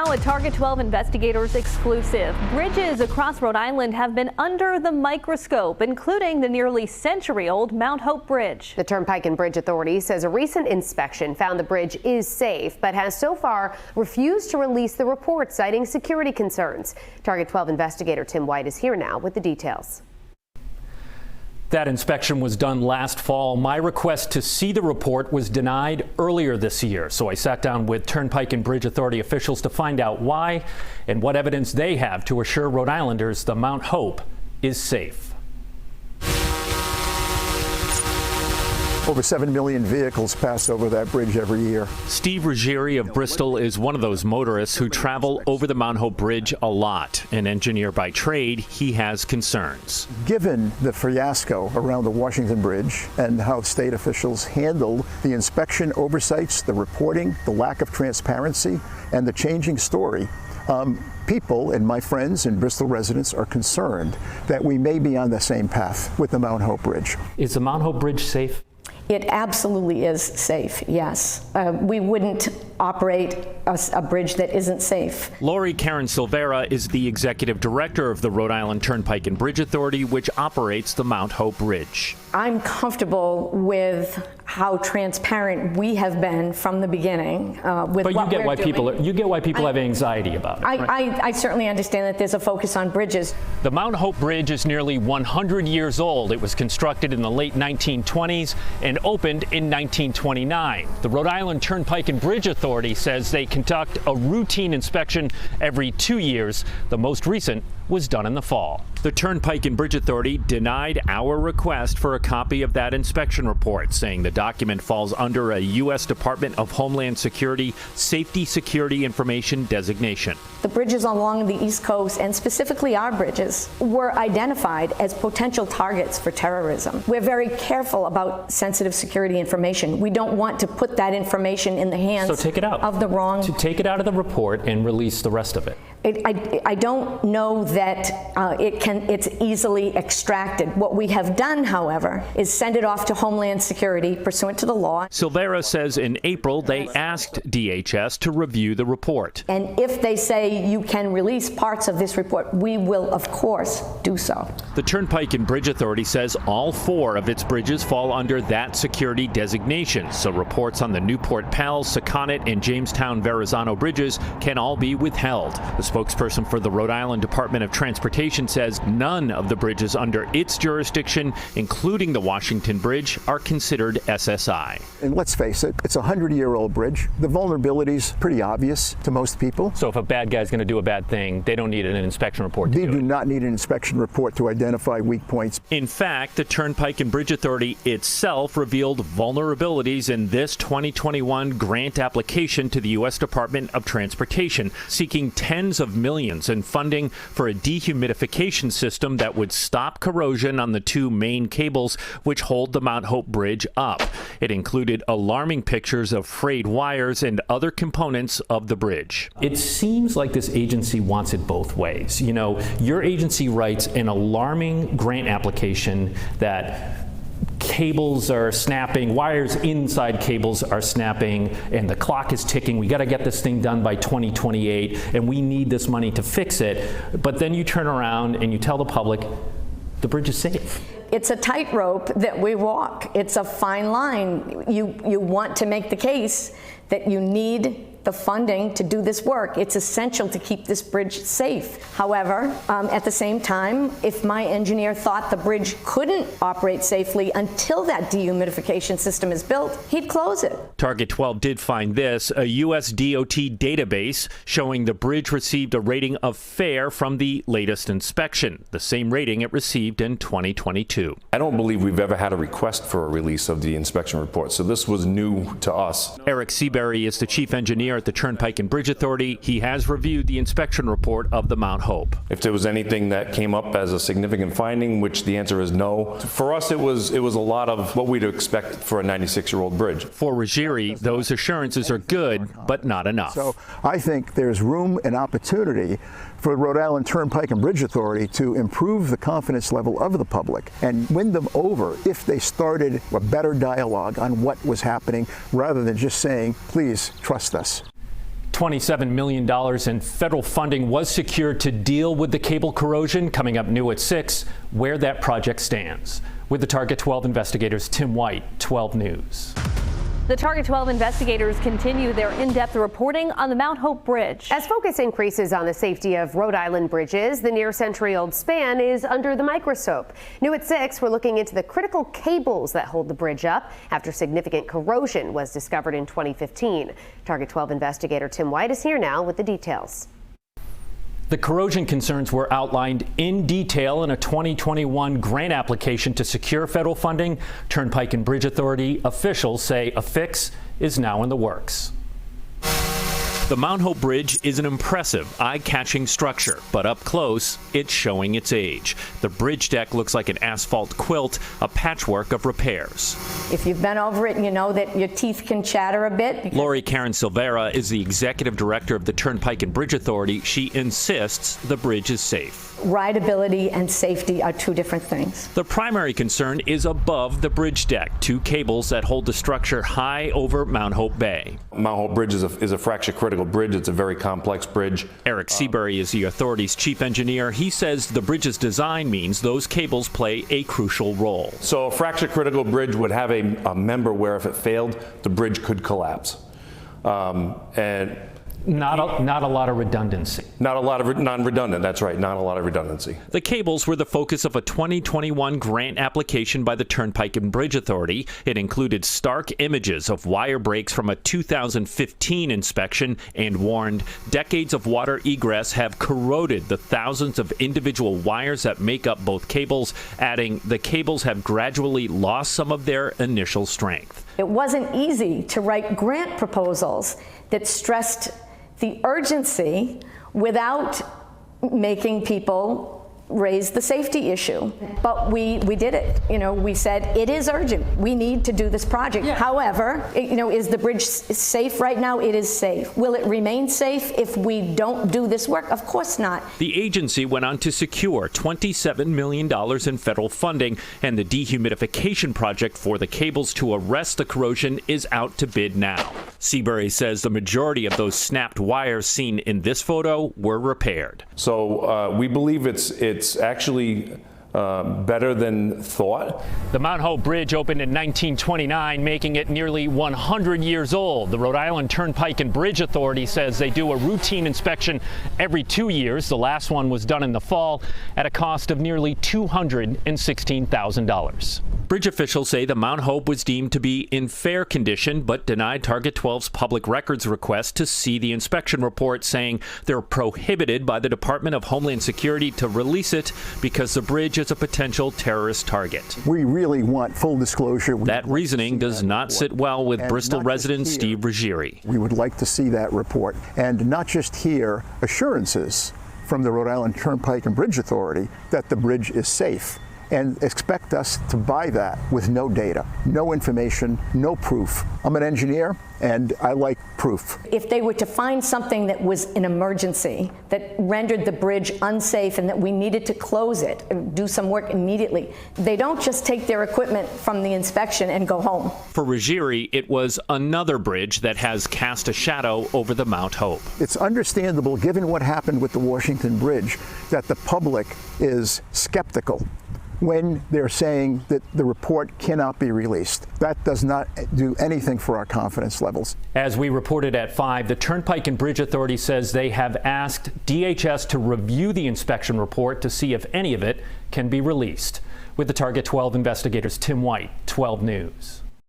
Now, a Target 12 Investigators exclusive. Bridges across Rhode Island have been under the microscope, including the nearly century-old Mount Hope Bridge. The Turnpike and Bridge Authority says a recent inspection found the bridge is safe, but has so far refused to release the report, citing security concerns. Target 12 investigator Tim White is here now with the details. That inspection was done last fall. My request to see the report was denied earlier this year. So I sat down with Turnpike and Bridge Authority officials to find out why and what evidence they have to assure Rhode Islanders the Mount Hope is safe. Over 7 million vehicles pass over that bridge every year. Steve Ruggieri of Bristol is one of those motorists who travel over the Mount Hope Bridge a lot. An engineer by trade, he has concerns. Given the fiasco around the Washington Bridge and how state officials handled the inspection oversights, the reporting, the lack of transparency, and the changing story, people and my friends and Bristol residents are concerned that we may be on the same path with the Mount Hope Bridge. Is the Mount Hope Bridge safe? It absolutely is safe, yes. We wouldn't operate a bridge that isn't safe. Lori Karen Silvera is the executive director of the Rhode Island Turnpike and Bridge Authority, which operates the Mount Hope Bridge. I'm comfortable with how transparent we have been from the beginning with but what you get we're why doing. you get why people have anxiety about it. I certainly understand that there's a focus on bridges. The Mount Hope Bridge is nearly 100 years old. It was constructed in the late 1920s and opened in 1929. The Rhode Island Turnpike and Bridge Authority says they conduct a routine inspection every 2 years. The most recent was done in the fall. The Turnpike and Bridge Authority denied our request for a copy of that inspection report, saying the document falls under a U.S. Department of Homeland Security Safety Security Information designation. The bridges along the East Coast, and specifically our bridges, were identified as potential targets for terrorism. We're very careful about sensitive security information. We don't want to put that information in the hands of the wrong. To take it out of the report and release the rest of it. I don't know that it's easily extracted. What we have done, however, is send it off to Homeland Security pursuant to the law. Silvera says in April they asked DHS to review the report. And if they say you can release parts of this report, we will, of course, do so. The Turnpike and Bridge Authority says all 4 of its bridges fall under that security designation, so reports on the Newport Pell, Saconnet, and Jamestown Verrazano bridges can all be withheld. The spokesperson for the Rhode Island Department of Transportation says none of the bridges under its jurisdiction, including the Washington Bridge, are considered SSI. And let's face it, it's a 100-year-old bridge. The vulnerability's pretty obvious to most people. So if a bad guy's going to do a bad thing, they don't need an inspection report to They do not need an inspection report to identify weak points. In fact, the Turnpike and Bridge Authority itself revealed vulnerabilities in this 2021 grant application to the U.S. Department of Transportation, seeking tens of millions in funding for a dehumidification system that would stop corrosion on the 2 main cables which hold the Mount Hope Bridge up. It included alarming pictures of frayed wires and other components of the bridge. It seems like this agency wants it both ways. You know, your agency writes an alarming grant application that cables are snapping, wires inside cables are snapping, and the clock is ticking. We got to get this thing done by 2028, and we need this money to fix it. But then you turn around and you tell the public the bridge is safe. It's a tightrope that we walk. It's a fine line. You want to make the case that you need the funding to do this work. It's essential to keep this bridge safe. However, at the same time, if my engineer thought the bridge couldn't operate safely until that dehumidification system is built, he'd close it. Target 12 did find this, a U.S. DOT database showing the bridge received a rating of fair from the latest inspection, the same rating it received in 2022. I don't believe we've ever had a request for a release of the inspection report, so this was new to us. Eric Seabury is the chief engineer at the Turnpike and Bridge Authority. He has reviewed the inspection report of the Mount Hope. If there was anything that came up as a significant finding, which the answer is no, for us it was a lot of what we'd expect for a 96-year-old bridge. For Ruggieri, those assurances are good, but not enough. So I think there's room and opportunity for the Rhode Island Turnpike and Bridge Authority to improve the confidence level of the public and win them over if they started a better dialogue on what was happening rather than just saying, please trust us. $27 million in federal funding was secured to deal with the cable corrosion. Coming up new at 6, where that project stands. With the Target 12 investigators, Tim White, 12 News. The Target 12 investigators continue their in-depth reporting on the Mount Hope Bridge. As focus increases on the safety of Rhode Island bridges, the near-century-old span is under the microscope. New at 6, we're looking into the critical cables that hold the bridge up after significant corrosion was discovered in 2015. Target 12 investigator Tim White is here now with the details. The corrosion concerns were outlined in detail in a 2021 grant application to secure federal funding. Turnpike and Bridge Authority officials say a fix is now in the works. The Mount Hope Bridge is an impressive, eye-catching structure, but up close, it's showing its age. The bridge deck looks like an asphalt quilt, a patchwork of repairs. If you've been over it and you know that your teeth can chatter a bit. Lori Karen Silvera is the executive director of the Turnpike and Bridge Authority. She insists the bridge is safe. Rideability and safety are two different things. The primary concern is above the bridge deck, 2 cables that hold the structure high over Mount Hope Bay. Mount Hope Bridge is a fracture critical bridge. It's a very complex bridge. Eric Seabury is the authority's chief engineer. He says the bridge's design means those cables play a crucial role. So a fracture critical bridge would have a member where if it failed, the bridge could collapse. And Not a lot of redundancy. not a lot of non-redundant, that's right, not a lot of redundancy. The cables were the focus of a 2021 grant application by the Turnpike and Bridge Authority. It included stark images of wire breaks from a 2015 inspection and warned decades of water egress have corroded the thousands of individual wires that make up both cables, adding the cables have gradually lost some of their initial strength. It wasn't easy to write grant proposals that stressed the urgency without making people raise the safety issue. But we did it. We said it is urgent. We need to do this project. Yeah. However, is the bridge safe right now? It is safe. Will it remain safe if we don't do this work? Of course not. The agency went on to secure $27 million in federal funding, and the dehumidification project for the cables to arrest the corrosion is out to bid now. Seabury says the majority of those snapped wires seen in this photo were repaired. So we believe it's actually better than thought. The Mount Hope Bridge opened in 1929, making it nearly 100 years old. The Rhode Island Turnpike and Bridge Authority says they do a routine inspection every 2 years. The last one was done in the fall at a cost of nearly $216,000. Bridge officials say the Mount Hope was deemed to be in fair condition, but denied Target 12's public records request to see the inspection report, saying they're prohibited by the Department of Homeland Security to release it because the bridge is a potential terrorist target. We really want full disclosure. That reasoning does not sit well with Bristol resident Steve Ruggieri. We would like to see that report and not just hear assurances from the Rhode Island Turnpike and Bridge Authority that the bridge is safe, and expect us to buy that with no data, no information, no proof. I'm an engineer and I like proof. If they were to find something that was an emergency, that rendered the bridge unsafe and that we needed to close it, do some work immediately, they don't just take their equipment from the inspection and go home. For Ruggieri, it was another bridge that has cast a shadow over the Mount Hope. It's understandable, given what happened with the Washington Bridge, that the public is skeptical when they're saying that the report cannot be released. That does not do anything for our confidence levels. As we reported at 5, the Turnpike and Bridge Authority says they have asked DHS to review the inspection report to see if any of it can be released. With the Target 12 investigators, Tim White, 12 News.